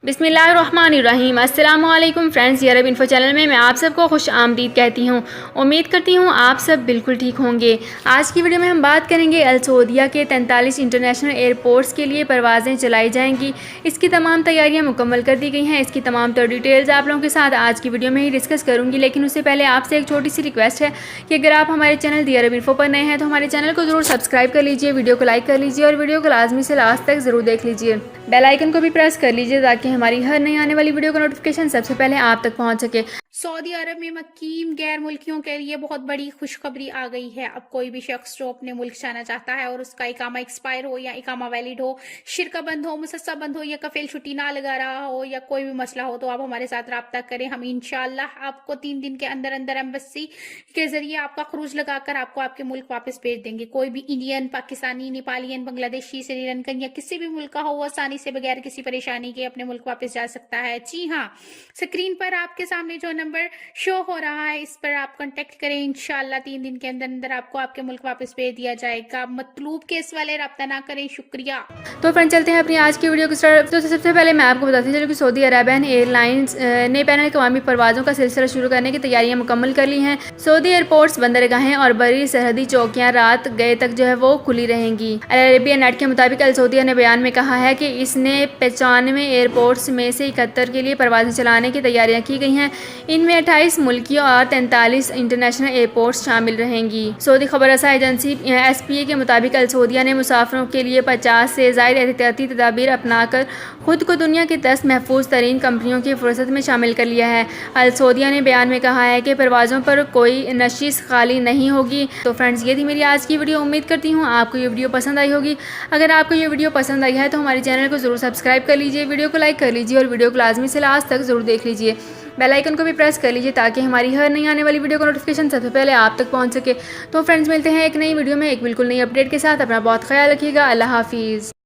बिस्मिल्लाहिर्रहमानिर्रहीम। अस्सलाम वालेकुम फ्रेंड्स, ये अरब इन्फो चैनल में मैं आप सबको खुश आमदीद कहती हूँ। उम्मीद करती हूँ आप सब बिल्कुल ठीक होंगे। आज की वीडियो में हम बात करेंगे अल सऊदिया के 43 इंटरनेशनल एयरपोर्ट्स के लिए परवाज़ें चलाई जाएंगी। इसकी तमाम तैयारियां मुकम्मल कर दी गई हैं। इसकी तमाम डिटेल्स आप लोगों के साथ आज की वीडियो में ही डिस्कस करूँगी, लेकिन उससे पहले आपसे एक छोटी सी रिक्वेस्ट है कि अगर आप हमारे चैनल दी अरब इन्फो पर नए हैं तो हमारे चैनल को ज़रूर सब्सक्राइब कर लीजिए, वीडियो को लाइक कर लीजिए और वीडियो को लाजमी से लास्ट तक ज़रूर देख लीजिए। बेल आइकन को भी प्रेस कर लीजिए ताकि हमारी हर नई आने वाली वीडियो का नोटिफिकेशन सबसे पहले आप तक पहुंच सके। सऊदी अरब में मकीम गैर मुल्कियों के लिए बहुत बड़ी खुशखबरी आ गई है। अब कोई भी शख्स जो अपने मुल्क जाना चाहता है और उसका इकामा एक्सपायर हो या इकामा वैलिड हो, शिरका बंद हो, मुसस्सा बंद हो या कफील छुट्टी ना लगा रहा हो या कोई भी मसला हो, तो आप हमारे साथ रब्ता करें। हम इंशाल्लाह आपको 3 दिन के अंदर अंदर एम्बेसी के जरिए आपका खरूज लगाकर आपको आपके मुल्क वापस भेज देंगे। कोई भी इंडियन, पाकिस्तानी, नेपालियन, बांग्लादेशी, श्रीलंकन या किसी भी मुल्क का हो, वो आसानी से बगैर किसी परेशानी के अपने मुल्क वापस जा सकता है। जी हाँ, स्क्रीन पर आपके सामने जो नंबर शो हो रहा है इस पर आप कांटेक्ट करें। इंशाल्लाह 3 दिन के अंदर अंदर आपको आपके मुल्क वापस भेज दिया जाएगा। मतलूब केस वाले रब्ता ना करें। शुक्रिया। तो फ्रेंड, चलते हैं अपनी आज की वीडियो को स्टार्ट। तो सबसे पहले मैं आपको बताती चलूँ कि सऊदी अरेबियन एयरलाइंस ने बैन अवी परवाज़ों का सिलसिला शुरू करने की तैयारियां मुकम्मल कर ली हैं। सऊदी एयरपोर्ट्स, बंदरगाहें और बड़ी सरहदी चौकियां रात गए तक जो है वो खुली रहेंगी। अल अरेबिया नेट के मुताबिक अल सऊदिया ने बयान में कहा है कि इसने 95 एयरपोर्ट्स में से 71 के लिए परवाज़ें चलाने की तैयारियां की गई हैं। इनमें 28 मुल्की और 43 इंटरनेशनल एयरपोर्ट्स शामिल रहेंगी। सऊदी खबर रसा एजेंसी SPA के मुताबिक अल सऊदिया ने मुसाफिरों के लिए 50 से ज़ायद एहतियाती तदाबीर अपनाकर खुद को दुनिया की 10 महफूज तरीन कंपनियों की फुर्सत में शामिल कर लिया है। अल सऊदिया ने बयान में कहा है कि परवाज़ों पर कोई नशीस खाली नहीं होगी। तो फ्रेंड्स, ये थी मेरी आज की वीडियो। उम्मीद करती हूँ आपको ये वीडियो पसंद आई होगी। अगर आपको ये वीडियो पसंद आई है तो हमारे चैनल को ज़रूर सब्सक्राइब कर लीजिए, वीडियो को लाइक कर लीजिए और वीडियो को लाजमी से लास्ट तक ज़रूर देख लीजिए। बेल आइकन को भी प्रेस कर लीजिए ताकि हमारी हर नई आने वाली वीडियो का नोटिफिकेशन सबसे पहले आप तक पहुंच सके। तो फ्रेंड्स, मिलते हैं एक नई वीडियो में एक बिल्कुल नई अपडेट के साथ। अपना बहुत ख्याल रखिएगा। अल्लाह हाफिज़।